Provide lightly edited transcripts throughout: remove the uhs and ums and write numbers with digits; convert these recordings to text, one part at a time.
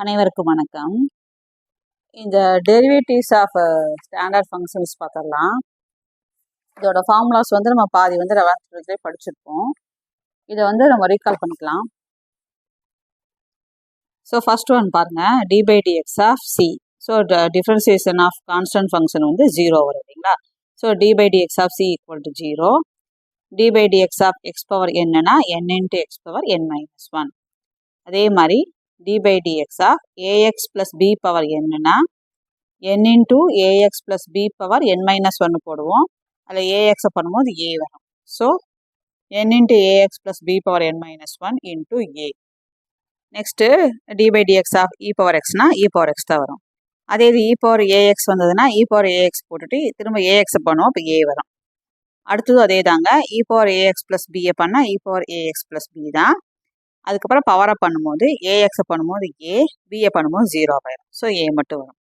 அனைவருக்கும் வணக்கம். இந்த டெரிவேட்டிவ்ஸ் ஆஃப் ஸ்டாண்டர்ட் ஃபங்க்ஷன்ஸ் பார்த்துடலாம். இதோட ஃபார்முலாஸ் நம்ம பாதி 11th படிச்சிருப்போம். இதை நம்ம ரீகால் பண்ணிக்கலாம். ஸோ ஃபர்ஸ்ட் ஒன் பாருங்க, d by dx of c. So differentiation of constant function 0 வரும் இல்லைங்களா. So d by dx of c equal to 0. D by dx of x power என்னன்னா n into x power n-1. அதே மாதிரி d by dx of ax plus b power என்னன்னா n into ax plus b power n-1 போடுவோம். அதில் ax பண்ணும்போது a வரும். So n into ax plus b power n-1 into a. Next d by dx of e power xனா e power x தான் வரும். அதே இது e power ax வந்ததுன்னா e power ax போட்டுட்டு திரும்ப ax பண்ணுவோம், இப்போ a வரும். அடுத்தது அதே தாங்க, e power ax plus b பண்ணால் e power ax plus b தான். அதுக்கப்புறம் பவரை பண்ணும்போது ஏஎக்ஸை பண்ணும்போது ஏ, பிஏ பண்ணும்போது 0 ஆயிடும். ஸோ ஏ மட்டும் வரும்.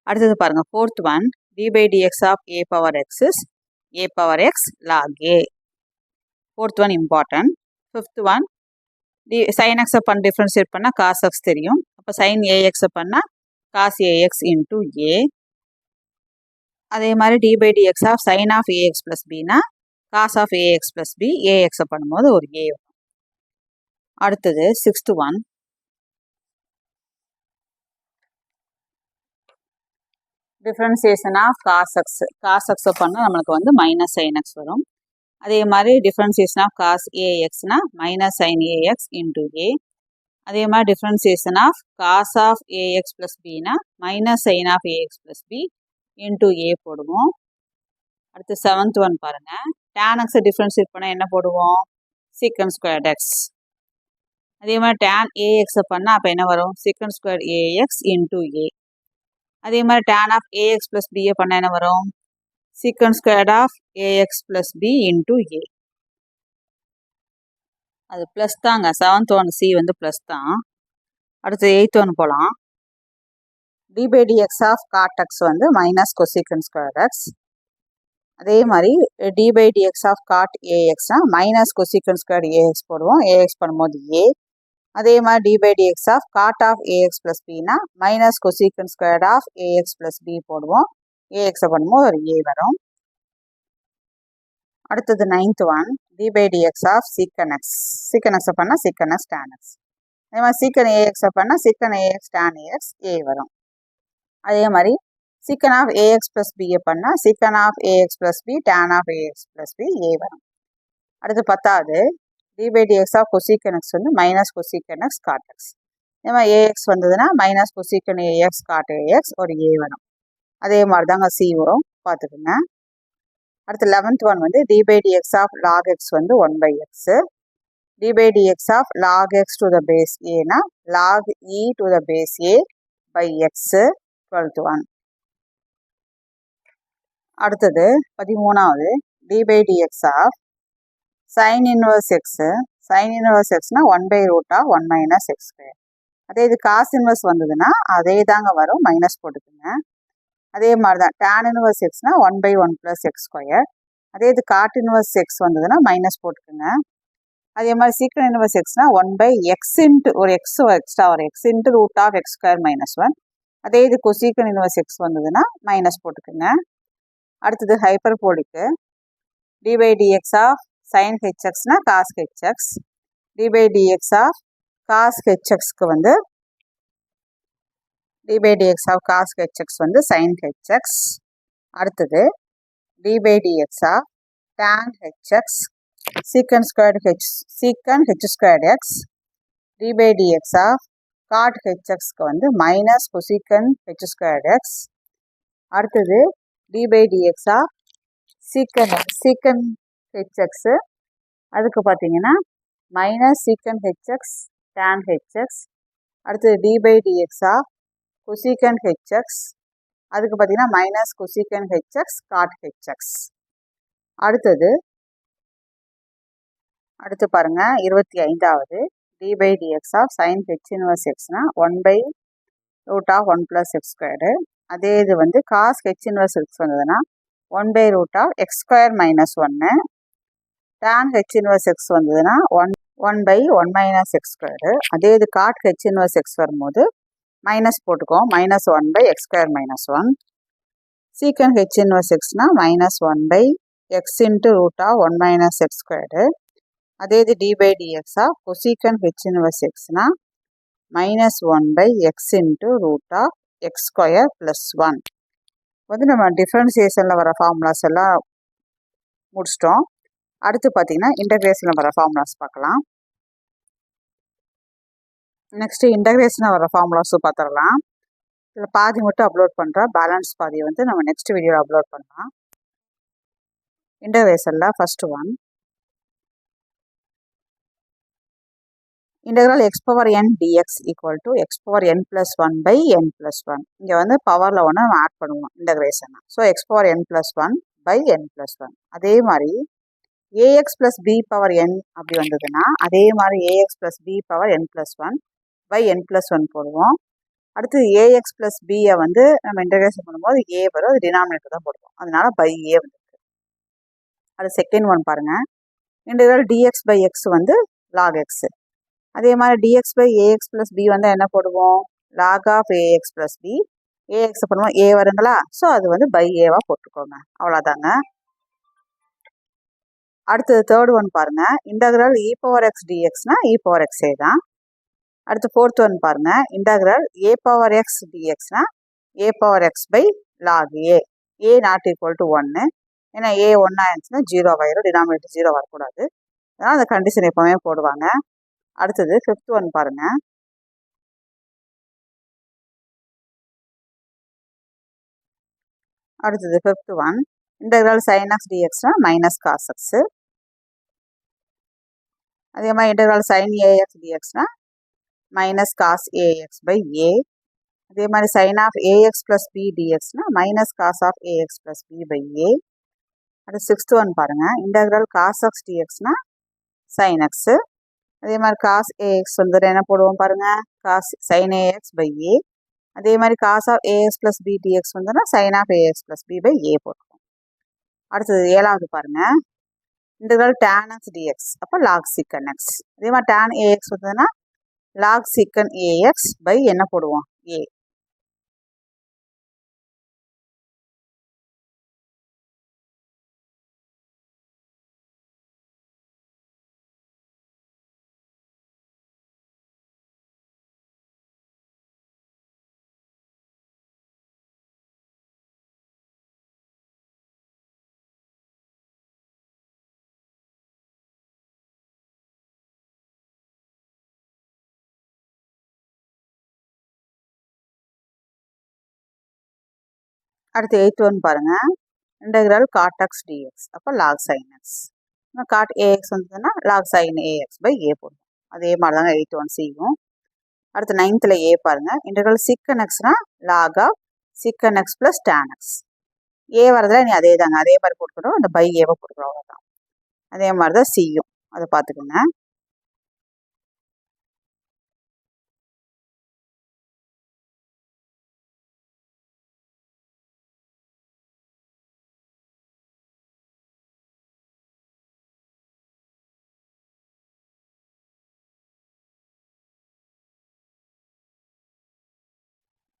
அடுத்தது பாருங்கள், fourth one, d by dx of a power x is a power x log a. Fourth one important. Fifth one, sine எக்ஸை டிஃப்ரென்ஷியேட் பண்ணால் காஸ் எக்ஸ் தெரியும். அப்போ சைன் ஏஎக்ஸை பண்ணால் காஸ் ஏஎக்ஸ் இன்டூ ஏ. அதே மாதிரி d by dx of sin of ax plus பின்னா cos of ax plus b, ஏஎக்ஸை பண்ணும்போது ஒரு ஏ வரும். அடுத்தது sixth one, differentiation of cos x. Cos எக்ஸை பண்ணால் நம்மளுக்கு மைனஸ் சைன் எக்ஸ் வரும். அதே மாதிரி டிஃப்ரென்சியேஷன் ஆஃப் காஸ் ஏஎக்ஸ்னா minus sin ax into a. அதே மாதிரி differentiation of cos of ax plus பின்னா minus sin of ax plus b into a போடுவோம். அடுத்து செவன்த் ஒன் பாருங்கள், டேன் எக்ஸை டிஃப்ரென்ஷியேட் பண்ணால் என்ன போடுவோம், சீக்கன் ஸ்கொயர்ட் எக்ஸ். அதே மாதிரி டேன் ஏஎக்ஸை பண்ணால் அப்போ என்ன வரும், சீக்கன் ஸ்கொயர் ஏஎக்ஸ் இன்டூ ஏ. அதே மாதிரி டேன் ஆஃப் ஏஎக்ஸ் ப்ளஸ் பிஏ பண்ணால் என்ன வரும், secant squared of ax plus b into a. அது ப்ளஸ் தாங்க, செவன்த் ஒன் சி ப்ளஸ் தான். அடுத்து எயித் ஒன் போகலாம். D by dx of cot x minus cosecant square x. அதே மாதிரி d by dx of cot ஏஎக்ஸ்னா மைனஸ் கொசீக்கன் ஸ்கொயர் ஏஎக்ஸ் போடுவோம், ax பண்ணும்போது ஏ. அதே மாதிரி d by dx of cot of ax plus பின்னா minus cosecant square of ax plus b போடுவோம், ஏஎக்ஸை பண்ணும்போது ஒரு ஏ வரும். அடுத்தது ninth one, d by dx of secant x. Secant எக்ஸை பண்ணால் சீக்கன் எக்ஸ் டேன் எக்ஸ். அதே மாதிரி சீக்கன் ஏஎக்ஸை பண்ணால் சீக்கன் ஏஎக்ஸ் டேன் ஏஎக்ஸ் ஏ வரும். அதே மாதிரி சீக்கன் ஆஃப் ஏஎக்ஸ் ப்ளஸ் பிஏ பண்ணால் secant of ax plus b tan of ax plus b a வரும். அடுத்து பத்தாவது, d by dx of cosecant x minus cosecant x cot x. இதே மாதிரி ஏஎக்ஸ் வந்ததுன்னா minus cosecant ax cot ax ஒரு a வரும். அதே மாதிரி தாங்க சி வரும், பார்த்துக்குங்க. அடுத்து 11th one d by dx of log x 1 by x. D by dx of log x to the base ஏனா log e to the base a by x 12th one. அடுத்தது 13வது, d by dx of sin inverse x. Sin inverse எக்ஸ்னா 1 by root of 1 minus x square. அதே இது cos inverse வந்ததுன்னா அதே தாங்க வரும், மைனஸ் போட்டுக்குங்க. அதே மாதிரி தான் டேன் இன்வர்ஸ் எக்ஸ்னா 1 பை 1 ப்ளஸ் எக்ஸ் ஸ்கொயர். அதே இது காட் இன்வர்ஸ் எக்ஸ் வந்ததுன்னா மைனஸ் போட்டுக்குங்க. அதே மாதிரி சீக்கன் இன்வர்ஸ் எக்ஸ்னா 1 பை எக்ஸ் இன்ட்டு ஒரு எக்ஸ் எக்ஸ்ட்ரா வரும், x into root of x square minus 1. அதே இது கொசீக்கன் இன்வர்ஸ் எக்ஸ் வந்ததுன்னா மைனஸ் போட்டுக்குங்க. அடுத்தது ஹைப்பர்போலிக்கு, d by dx of sin hxனா cos hx. d by dx of cos hxக்கு d by dx of cos hx sin hx. அடுத்தது d by dx of tan hx secant squared h secant h squared x. d by dx of cot hxக்கு minus cosecant h squared x. அடுத்தது d by dx of secant hx, அதுக்கு பார்த்தீங்கன்னா minus secant hx tan hx. அடுத்தது d by dx of cosecant hx, அதுக்கு பார்த்தீங்கன்னா minus cosecant hx cot hx. அடுத்து பாருங்க 25வது, d by dx of sin h inverse எக்ஸ்னா 1 by root of 1 plus x squared. அதே இது காஸ் ஹெச் இன்வர்ஸ் எக்ஸ் வந்ததுன்னா 1 by root of x square minus 1. tan h inverse x வந்ததுன்னா 1 by 1 minus x square. அதே இது cot h inverse x வரும்போது minus போட்டுக்கோம். minus 1 by x square minus 1. secant h inverse x னா minus 1 by x into root of 1 minus x square. அதே இது d by dx of cosecant h inverse x னா minus 1 by x into root of x square plus 1. வந்து நம்ம டிஃபரன்சியேஷனில் வர formulas எல்லாம் முடிச்சிட்டோம். அடுத்து பார்த்தீங்கன்னா இன்டகிரேஷனில் வர ஃபார்முலாஸ் பார்க்கலாம். நெக்ஸ்ட் இன்டகிரேஷனில் வர ஃபார்முலாஸும் பார்த்துடலாம். இதில் பாதி மட்டும் அப்லோட் பண்ணுறோம். பேலன்ஸ் பாதியை வந்து நம்ம நெக்ஸ்ட் வீடியோவில் அப்லோட் பண்ணலாம். இன்டகிரேஷனில் first one integral x power n dx equal to x power n plus 1 by n plus 1. இங்கே வந்து பவரில் ஒன்று நம்ம ஆட் பண்ணுவோம் இன்டகிரேஷனை. So x power n plus 1 by n plus 1. அதே மாதிரி ax plus b power n அப்படி வந்ததுன்னா அதே மாதிரி ax plus b power n plus 1 by n plus 1 போடுவோம். அடுத்து ax plus b-யை வந்து நம்ம இன்டகிரேஷன் பண்ணும்போது a வரும், அது டினாமினேட்டர் தான் போடுவோம், அதனால by a வந்துருக்கு. அது செகண்ட் ஒன் பாருங்க. இன்டகிரல் dx by x வந்து log x. அதே மாதிரி dx by ax plus b வந்து என்ன போடுவோம், log of ax plus b. ax பண்ணுவோம், a வருங்களா, ஸோ அது வந்து by a-வா போட்டுக்கோங்க, அவ்வளோதாங்க. அடுத்தது தேர்ட் ஒன் பாருங்க. Integral e power x dxனா e power x a தான். அடுத்து ஃபோர்த் ஒன் பாருங்க. Integral a power x dxனா a power x by log a. a not equal to 1. ஏன்னா a 1 ஆயிருந்துச்சுன்னா 0 ஆயிரும், டினாமினேட்டர் 0 வரக்கூடாது, அதனால் அந்த கண்டிஷன் எப்போவுமே போடுவாங்க. அடுத்தது ஃபிஃப்த் ஒன் பாருங்க. அடுத்தது fifth one integral sin x dxனா மைனஸ் காஸ் எக்ஸ். அதே மாதிரி இன்டகிரல் sin ax dxனா minus cos ax by a. அதே மாதிரி sin of ax plus b dxனா minus cos of ax plus b by a. அடுத்து சிக்ஸ்த் ஒன் பாருங்க. இன்டகிரல் காஸ் எக்ஸ் dxனா sin x. அதே மாதிரி காஸ் ஏஎக்ஸ் வந்துட்டு என்ன போடுவோம் பாருங்க, cos sin ax by a. அதே மாதிரி cos of ax plus b dx வந்துன்னா sin of ax plus b by a போட்டுருவோம். அடுத்தது ஏழாவது பாருங்க. இன்டகிரல் tan x dx அப்போ log secant x. அதே மாதிரி tan ax வந்ததுன்னா log secant ax பை என்ன போடுவோம், a. அடுத்து எயித் ஒன் பாருங்க. இன்டகிரல் cot x dx அப்போ log sin x. cot ax வந்ததுன்னா log sin ax by a போடுவோம். அதே மாதிரி தாங்க எயித் ஒன் சியும். அடுத்து நைன்த்தில் ஏ பாருங்க. Integral secant xனா log of secant x plus tan x. ஏ வரதுல நீ அதே தாங்க, அதே மாதிரி போட்டுக்கிறோம், அந்த பை ஏவை போட்டுக்கிறோம், அவ்வளோதான். அதே மாதிரி தான் சியும், அதை பார்த்துக்கோங்க.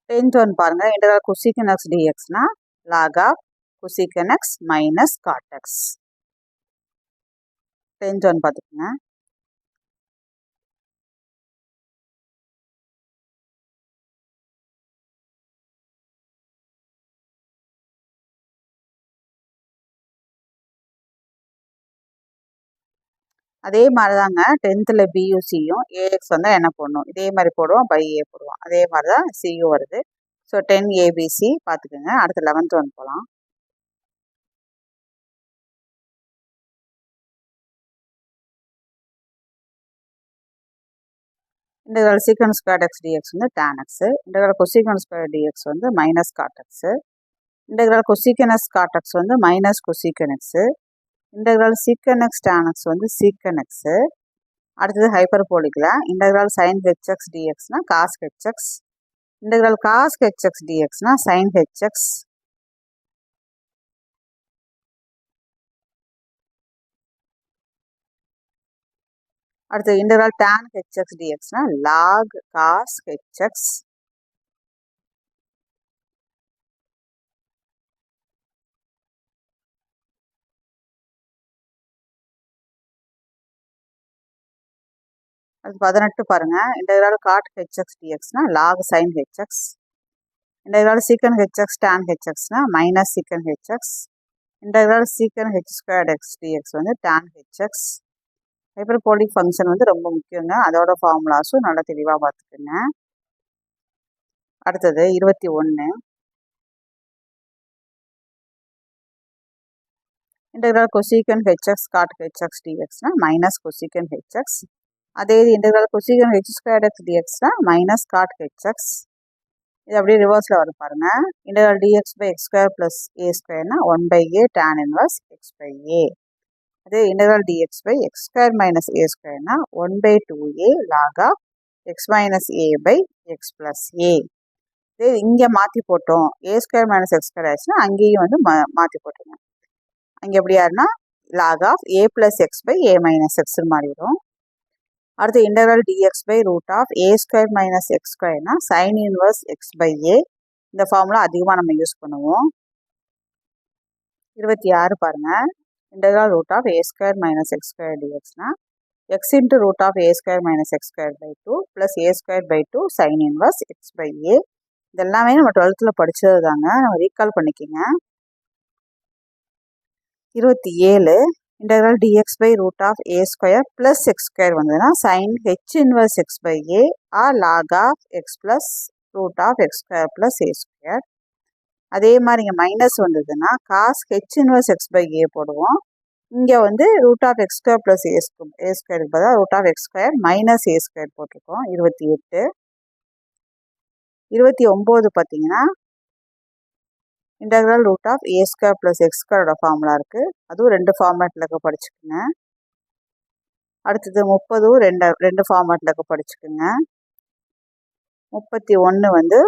டென்த் ஒன் பாருங்க. Integral cosecant x dxனா log of cosecant x minus cot x. Tenth one பார்த்துக்கோங்க. அதே மாதிரி தாங்க டென்த்தில் பியும் சியும். ஏஎக்ஸ் வந்தால் என்ன போடணும், இதே மாதிரி போடுவோம், பை ஏ போடுவோம், அதே மாதிரி தான் சியும் வருது. ஸோ 10 ஏபிசி பார்த்துக்கோங்க. அடுத்து 11th ஒன் போகலாம். Integral secant squared x dx வந்து tan x. இன்டகிரல் cosecant squared dx வந்து மைனஸ் cot x. இன்டகிரல் cosecant x cot x வந்து மைனஸ் cosecant x. இன்டகிரல் secant x tan x வந்து secant x. அடுத்தது ஹைப்பர்போலிக்கில் இன்டகிரல் sin hx dxனா cos hx. Integral cos hx dxனா sin hx. அடுத்து இன்டெக்ரல் tan hx dxனா log cos hx அது 18 பாருங்க. இன்டெக்ரல் cot hx dxனா log sin hx. Integral secant hx tan hxனா minus secant hx. Integral secant h squared x dx வந்து tan hx. Hyperbolic function வந்து ரொம்ப முக்கியங்க. அதோட ஃபார்முலாஸும் நல்லா தெளிவாக பார்த்துக்குங்க. அடுத்தது 21. Integral cosecant hx cot hx dxனா மைனஸ் cosecant hx. அதே இது integral cosecant h squared x dxனா மைனஸ் cot hx. இது அப்படியே ரிவர்ஸில் வரும் பாருங்க. Integral dx by x square plus a ஸ்கொயர்னா 1/a tan inverse x/a. அதே integral dx by x square minus a ஸ்கொயர்னா 1/2a log of x minus a by x plus a. இதே இங்கே மாற்றி போட்டோம், ஏ ஸ்கொயர் மைனஸ் எக்ஸ் ஸ்கொயர் ஆச்சுன்னா அங்கேயும் வந்து மாற்றி போட்டுருங்க. அங்கே எப்படி யாருன்னா log of a plus x by a minus xன்னு மாறிடும். அடுத்து இன்டெக்ரல் dx by root of a square minus x ஸ்கொயர்னா sin inverse x by a. இந்த ஃபார்முலா அதிகமாக நம்ம யூஸ் பண்ணுவோம். 26 பாருங்க. Integral root of a square minus x square டிஎக்ஸ்னா x into root of a square minus x square by 2 plus a square by 2 sin inverse x by a. இதெல்லாமே நம்ம 12th படித்தது தாங்க, நம்ம ரீகால் பண்ணிக்கோங்க. 27 integral dx by root of a square plus x square வந்ததுன்னா sin h inverse x by a or log of x plus root of x square plus a square. அதே மாதிரி இங்கே மைனஸ் வந்ததுன்னா cos h inverse x by a போடுவோம். இங்கே வந்து root of x square plus a ஸ்கொயருக்கு பதிலாக root of x square minus a square போட்டிருக்கோம். 28. 29 பார்த்தீங்கன்னா integral root of a square plus x ஸ்கொயரோட ஃபார்முலா இருக்குது. அதுவும் 2 ஃபார்மேட்டில் இருக்க படிச்சுக்குங்க. அடுத்தது 30 ரெண்டு ஃபார்மேட்டில் இருக்க படிச்சுக்குங்க. 31 வந்து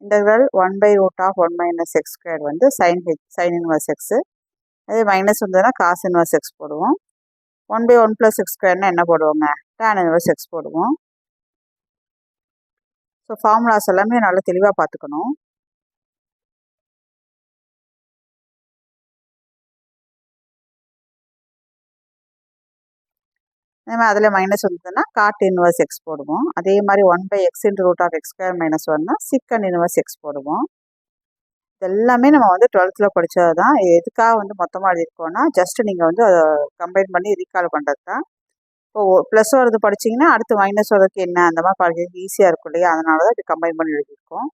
integral 1/root of 1 minus x square வந்து சைன் இன்வர்ஸ் எக்ஸு. அதே மைனஸ் வந்ததுன்னா காஸ் இன்வர்ஸ் எக்ஸ் போடுவோம். 1/1 + x ஸ்கொயர்னா என்ன போடுவோங்க, tan இன்வர்ஸ் எக்ஸ் போடுவோம். ஸோ ஃபார்முலாஸ் எல்லாமே நல்லா தெளிவாக பார்த்துக்கணும். அதே மாதிரி அதில் மைனஸ் வந்ததுன்னா காட் இன்வர்ஸ் எக்ஸ் போடுவோம். அதே மாதிரி 1/x into root of x square minus 1னா சிக்கன் இன்வர்ஸ் எக்ஸ் போடுவோம். இதெல்லாமே நம்ம வந்து 12th படித்தது தான். இது எதுக்காக வந்து மொத்தமாக எழுதியிருக்கோன்னா ஜஸ்ட் நீங்கள் வந்து அதை கம்பைன் பண்ணி ரீகால் பண்ணுறது தான். இப்போ ப்ளஸ் வரது படிச்சிங்கன்னா அடுத்து மைனஸ் வரதுக்கு என்ன அந்த மாதிரி படிக்கிறதுக்கு ஈஸியாக இருக்கும் இல்லையா, அதனால தான் இது கம்பைன் பண்ணி எழுதியிருக்கோம்.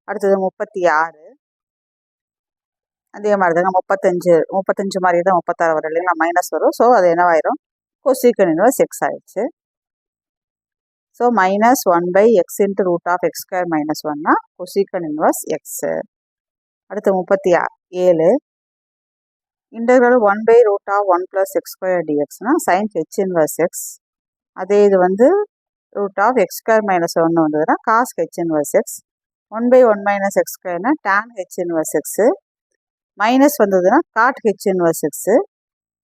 அடுத்தது 36. அதே மாதிரி தாங்க 35 மாதிரி தான் 36 வரும் இல்லைங்களா, மைனஸ் வரும். ஸோ அது என்னவாயிரும், cosecant inverse x ஆயிடுச்சு. So minus 1/x into root of x square minus 1னா cosecant inverse x. அடுத்து 37 இன்டெக்ரல் 1/root of 1 + x ஸ்கொயர் டிஎக்ஸ்னா சைன் ஹெச் இன்வர்ஸ் எக்ஸ். அதே இது வந்து root of x square minus 1 வந்ததுன்னா cos h inverse x. 1/1 minus x ஸ்கொயர்னா tan h inverse x. Minus வந்ததுன்னா காட் ஹெச் இன்வர்ஸ் எக்ஸு.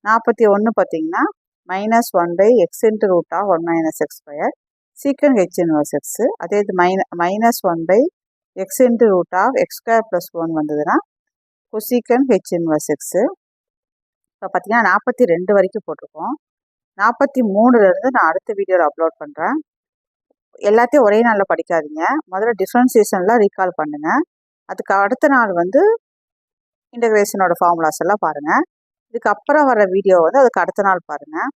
41 பார்த்தீங்கன்னா minus 1/x into root of 1 minus x square secant h inverse x. அதே இது minus 1/x into root of x square plus 1 வந்ததுன்னா கொசீக்கன் H inverse x. இப்போ பார்த்தீங்கன்னா 42 வரைக்கும் போட்டிருக்கோம். 43லேருந்து நான் அடுத்த வீடியோவில் அப்லோட் பண்ணுறேன். எல்லாத்தையும் ஒரே நாளில் படிக்காதீங்க. முதல்ல டிஃப்ரென்சியேஷன்லாம் ரீகால் பண்ணுங்கள். அதுக்கு அடுத்த நாள் வந்து இன்டகிரேஷனோட ஃபார்முலாஸ் எல்லாம் பாருங்கள். இதுக்கப்புறம் வர வீடியோ வந்து அதுக்கு அடுத்த நாள் பாருங்கள்.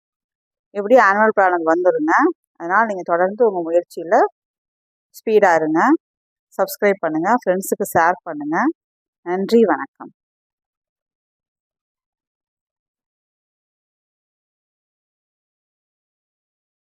எப்படி ஆனுவல் பிளானர் வந்துடுங்க. அதனால் நீங்கள் தொடர்ந்து உங்கள் முயற்சியில் ஸ்பீடாக இருங்க. சப்ஸ்கிரைப் பண்ணுங்கள், ஃப்ரெண்ட்ஸுக்கு ஷேர் பண்ணுங்கள். நன்றி, வணக்கம்.